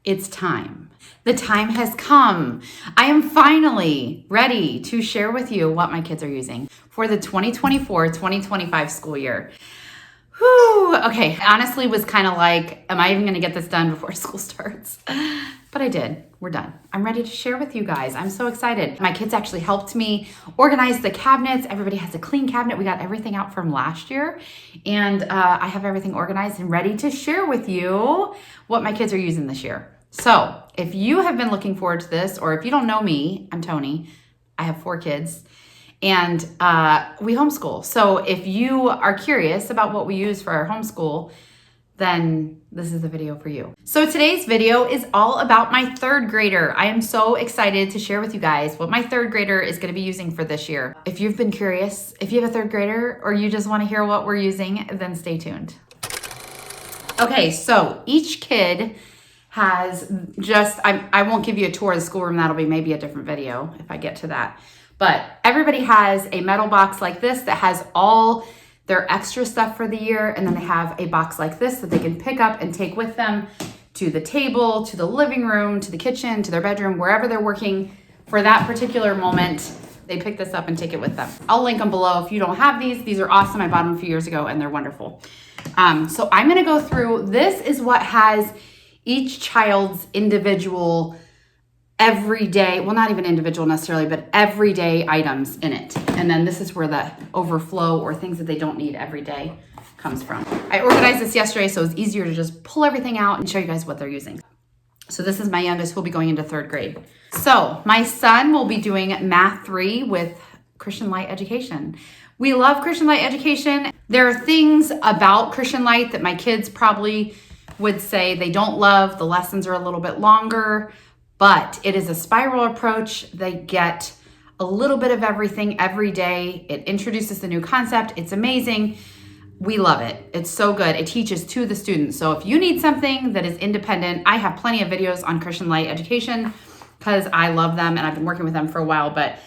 It's time. The time has come. I am finally ready to share with you what my kids are using for the 2024-2025 school year. Whew. Okay, honestly was kind of like, am I even going to get this done before school starts? But I did. We're done. I'm ready to share with you guys. I'm so excited. My kids actually helped me organize the cabinets. Everybody has a clean cabinet. We got everything out from last year. And I have everything organized and ready to share with you what my kids are using this year. So if you have been looking forward to this, or if you don't know me, I'm Toni. I have 4 kids. And we homeschool. So if you are curious about what we use for our homeschool, then this is the video for you. So today's video is all about my 3rd grader. I am so excited to share with you guys what my 3rd grader is going to be using for this year. If you've been curious, if you have a 3rd grader, or you just want to hear what we're using, then stay tuned. Okay, so each kid has just, I won't give you a tour of the schoolroom. That'll be maybe a different video if I get to that. But everybody has a metal box like this that has all their extra stuff for the year. And then they have a box like this that they can pick up and take with them to the table, to the living room, to the kitchen, to their bedroom, wherever they're working for that particular moment. They pick this up and take it with them. I'll link them below if you don't have these. These are awesome. I bought them a few years ago and they're wonderful. So I'm gonna go through, this is what has each child's individual everyday, well, not even individual necessarily, but everyday items in it. And then this is where the overflow or things that they don't need every day comes from. I organized this yesterday, so it's easier to just pull everything out and show you guys what they're using. So this is my youngest, who will be going into 3rd grade. So my son will be doing Math 3 with Christian Light Education. We love Christian Light Education. There are things about Christian Light that my kids probably would say they don't love. The lessons are a little bit longer, but it is a spiral approach. They get a little bit of everything every day. It introduces the new concept. It's amazing. We love it. It's so good. It teaches to the students. So if you need something that is independent, I have plenty of videos on Christian Light Education because I love them and I've been working with them for a while, but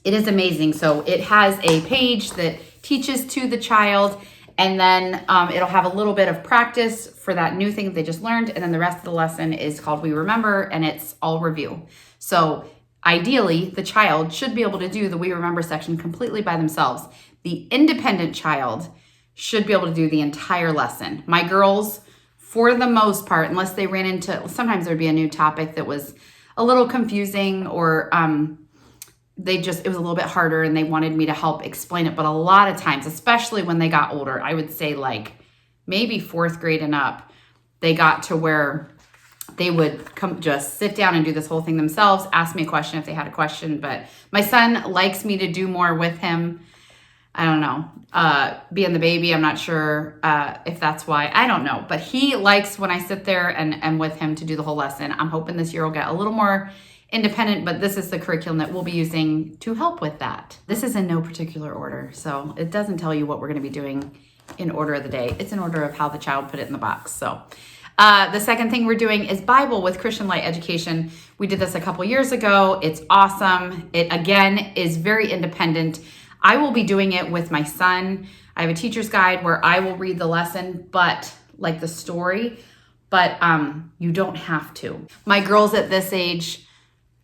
it is amazing. So it has a page that teaches to the child, and then it'll have a little bit of practice for that new thing that they just learned. And then the rest of the lesson is called We Remember, and it's all review. So ideally, the child should be able to do the We Remember section completely by themselves. The independent child should be able to do the entire lesson. My girls, for the most part, unless they ran into, sometimes there'd be a new topic that was a little confusing, or it was a little bit harder and they wanted me to help explain it. But a lot of times, especially when they got older, I would say like maybe 4th grade and up, they got to where they would come just sit down and do this whole thing themselves, ask me a question if they had a question. But my son likes me to do more with him. I don't know, being the baby, I'm not sure if that's why, I don't know. But he likes when I sit there and with him to do the whole lesson. I'm hoping this year will get a little more independent, but this is the curriculum that we'll be using to help with that. This is in no particular order, so it doesn't tell you what we're going to be doing in order of the day. It's in order of how the child put it in the box. So the second thing we're doing is Bible with Christian Light Education. We did this a couple years ago. It's awesome. It, again, is very independent. I will be doing it with my son. I have a teacher's guide where I will read the lesson, but like the story, but you don't have to. My girls at this age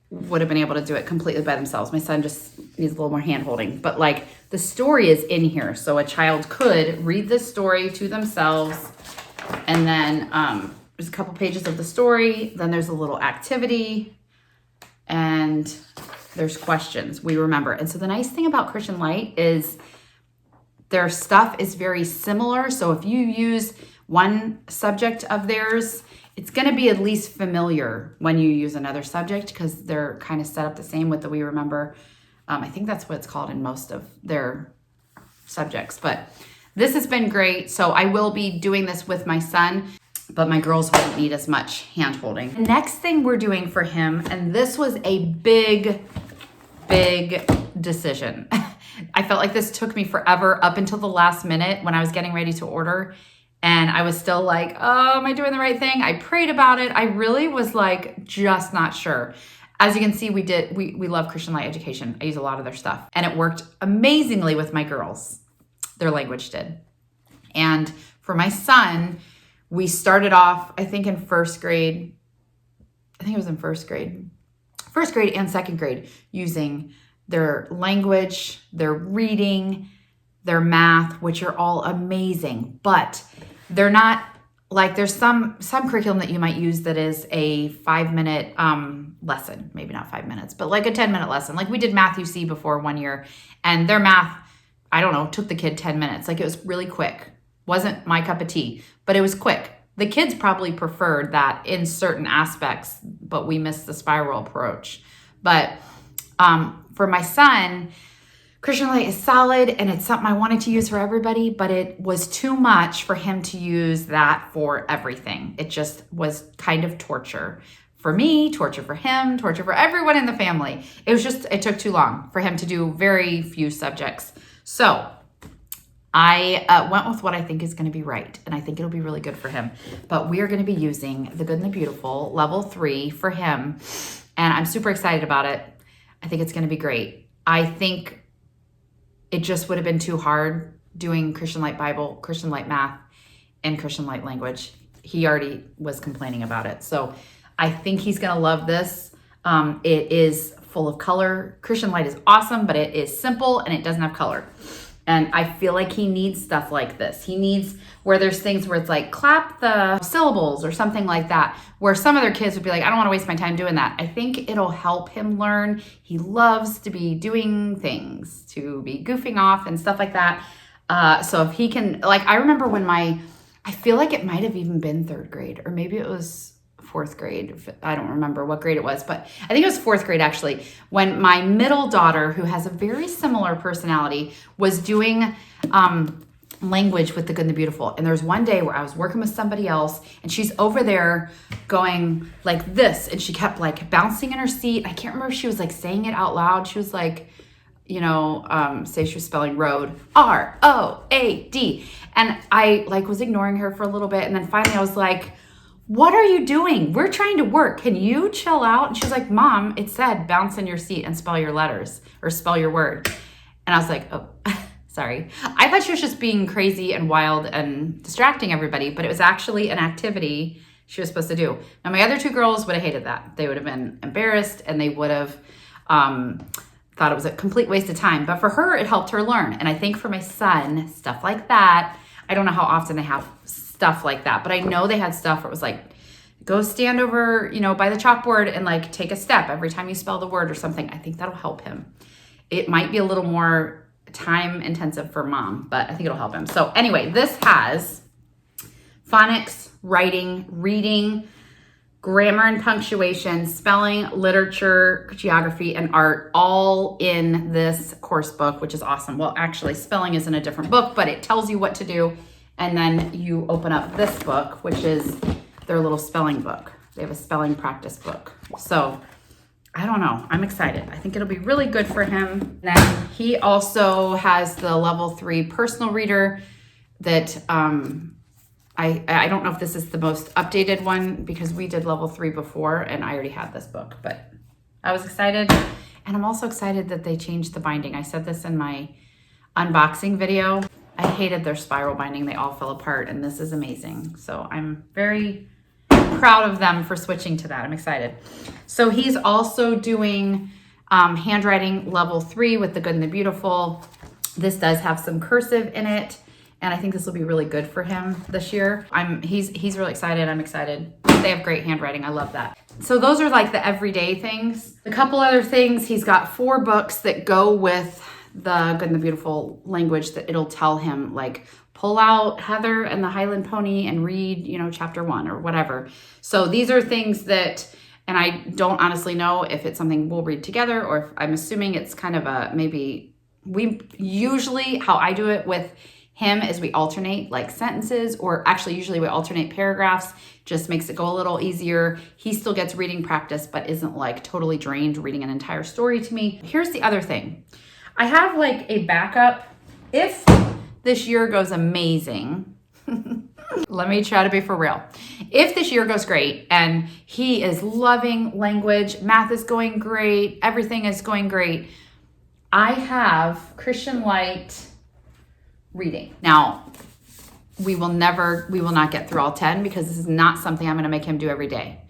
would have been able to do it completely by themselves. My son just needs a little more hand holding, but like the story is in here. So a child could read the story to themselves, and then there's a couple pages of the story. Then there's a little activity and there's questions. We remember. And so the nice thing about Christian Light is their stuff is very similar. So if you use one subject of theirs, it's going to be at least familiar when you use another subject because they're kind of set up the same with the We Remember. I think that's what it's called in most of their subjects. But this has been great. So I will be doing this with my son, but my girls wouldn't need as much hand holding. The next thing we're doing for him, and this was a big decision. I felt like this took me forever up until the last minute when I was getting ready to order. And I was still like, oh, am I doing the right thing? I prayed about it. I really was like, just not sure. As you can see, we love Christian Light Education. I use a lot of their stuff. And it worked amazingly with my girls. Their language did. And for my son, We started off, I think in first grade, I think it was in first grade and second grade, using their language, their reading, their math, which are all amazing, but they're not like, there's some curriculum that you might use that is a 5-minute lesson, maybe not 5 minutes, but like a 10-minute lesson. Like we did Math UC before one year, and their math, I don't know, took the kid 10 minutes. Like it was really quick. Wasn't my cup of tea, but it was quick. The kids probably preferred that in certain aspects, but we missed the spiral approach. But for my son, Christian Light is solid, and it's something I wanted to use for everybody, but it was too much for him to use that for everything. It just was kind of torture for me, torture for him, torture for everyone in the family. It took too long for him to do very few subjects. So I went with what I think is going to be right, and I think it'll be really good for him. But we are going to be using The Good and the Beautiful, level 3 for him, and I'm super excited about it. I think it's going to be great. I think it just would have been too hard doing Christian Light Bible, Christian Light Math, and Christian Light Language. He already was complaining about it. So I think he's going to love this. It is full of color. Christian Light is awesome, but it is simple and it doesn't have color. And I feel like he needs stuff like this. He needs where there's things where it's like clap the syllables or something like that, where some other kids would be like, I don't want to waste my time doing that. I think it'll help him learn. He loves to be doing things, to be goofing off and stuff like that. So if he can, like, I remember when I feel like it might have even been 3rd grade, or maybe it was 4th grade. I don't remember what grade it was, but I think it was 4th grade actually, when my middle daughter, who has a very similar personality, was doing language with The Good and the Beautiful. And there was one day where I was working with somebody else, and she's over there going like this, and she kept like bouncing in her seat. I can't remember if she was like saying it out loud. She was like, say she was spelling road, R-O-A-D. And I like was ignoring her for a little bit. And then finally I was like, what are you doing? We're trying to work. Can you chill out? And she's like, Mom, it said bounce in your seat and spell your letters or spell your word. And I was like, oh, sorry. I thought she was just being crazy and wild and distracting everybody, but it was actually an activity she was supposed to do. Now, my other 2 girls would have hated that. They would have been embarrassed, and they would have thought it was a complete waste of time. But for her, it helped her learn. And I think for my son, stuff like that, I don't know how often they have stuff like that, but I know they had stuff where it was like, go stand over, by the chalkboard and like take a step every time you spell the word or something. I think that'll help him. It might be a little more time intensive for Mom, but I think it'll help him. So anyway, this has phonics, writing, reading, grammar and punctuation, spelling, literature, geography, and art, all in this course book, which is awesome. Well, actually, spelling is in a different book, but it tells you what to do. And then you open up this book, which is their little spelling book. They have a spelling practice book. So I don't know. I'm excited. I think it'll be really good for him. Then he also has the level 3 personal reader that I don't know if this is the most updated one, because we did level 3 before and I already had this book, but I was excited. And I'm also excited that they changed the binding. I said this in my unboxing video. I hated their spiral binding. They all fell apart, and this is amazing. So I'm very proud of them for switching to that. I'm excited. So he's also doing handwriting level 3 with The Good and the Beautiful. This does have some cursive in it, and I think this will be really good for him this year. He's really excited. I'm excited. They have great handwriting. I love that. So those are like the everyday things. A couple other things. He's got 4 books that go with The Good and the Beautiful language that it'll tell him, like, pull out Heather and the Highland Pony and read, chapter 1 or whatever. So these are things that, and I don't honestly know if it's something we'll read together, or if I'm assuming it's kind of usually how I do it with him is we alternate like sentences, or actually usually we alternate paragraphs. Just makes it go a little easier. He still gets reading practice, but isn't like totally drained reading an entire story to me. Here's the other thing. I have like a backup. If this year goes amazing, let me try to be for real. If this year goes great and he is loving language, math is going great, everything is going great, I have Christian Light reading. Now, we will not get through all 10 because this is not something I'm going to make him do every day.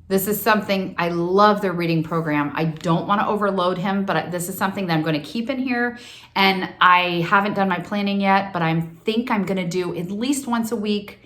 This is something, I love their reading program. I don't want to overload him, but this is something that I'm going to keep in here. And I haven't done my planning yet, but I think I'm going to do at least once a week,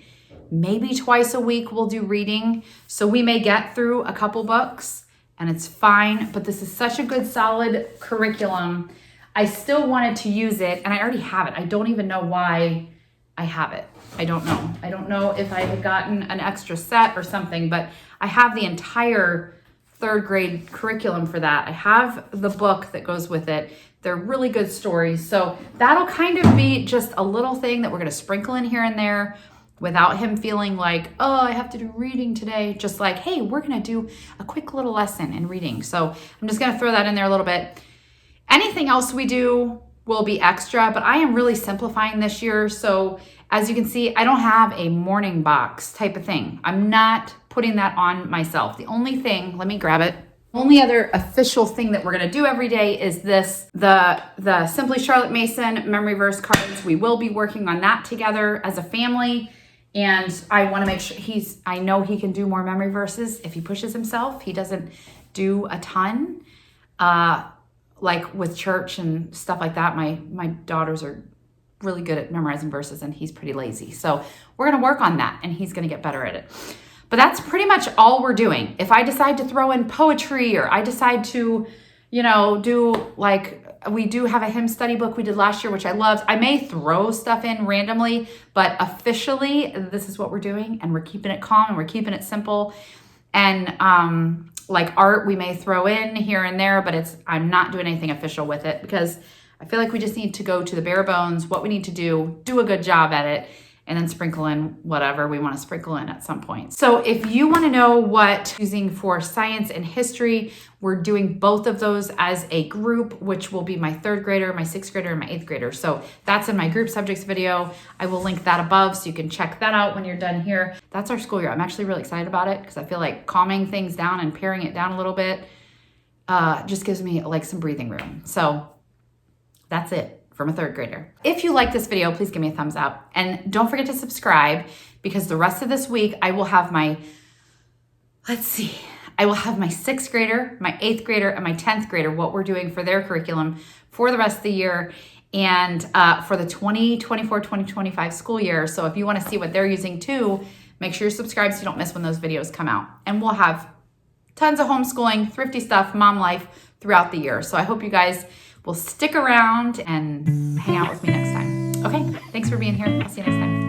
maybe twice a week we'll do reading. So we may get through a couple books and it's fine, but this is such a good solid curriculum. I still wanted to use it and I already have it. I don't even know why I have it. I don't know. I don't know if I had gotten an extra set or something, but I have the entire 3rd grade curriculum for that. I have the book that goes with it. They're really good stories. So that'll kind of be just a little thing that we're going to sprinkle in here and there without him feeling like, oh, I have to do reading today. Just like, hey, we're going to do a quick little lesson in reading. So I'm just going to throw that in there a little bit. Anything else we do will be extra, but I am really simplifying this year. So as you can see, I don't have a morning box type of thing. I'm not putting that on myself. The only thing, let me grab it. Only other official thing that we're gonna do every day is this, the Simply Charlotte Mason memory verse cards. We will be working on that together as a family. And I wanna make sure I know he can do more memory verses if he pushes himself. He doesn't do a ton, like with church and stuff like that. My daughters are really good at memorizing verses and he's pretty lazy. So we're going to work on that and he's going to get better at it. But that's pretty much all we're doing. If I decide to throw in poetry or I decide to, do like, we do have a hymn study book we did last year, which I loved. I may throw stuff in randomly, but officially this is what we're doing and we're keeping it calm and we're keeping it simple. And, like art, we may throw in here and there, but I'm not doing anything official with it because I feel like we just need to go to the bare bones, what we need to do a good job at it, and then sprinkle in whatever we want to sprinkle in at some point. So if you want to know what using for science and history, we're doing both of those as a group, which will be my 3rd grader, my 6th grader, and my 8th grader. So that's in my group subjects video. I will link that above so you can check that out when you're done here. That's our school year. I'm actually really excited about it because I feel like calming things down and paring it down a little bit just gives me like some breathing room. So that's it from a 3rd grader. If you like this video, please give me a thumbs up. And don't forget to subscribe because the rest of this week, I will have my 6th grader, my 8th grader, and my 10th grader, what we're doing for their curriculum for the rest of the year and for the 2024-2025 school year. So if you want to see what they're using too, make sure you're subscribed so you don't miss when those videos come out. And we'll have tons of homeschooling, thrifty stuff, mom life throughout the year. So I hope you guys will stick around and hang out with me next time. Okay, thanks for being here. I'll see you next time.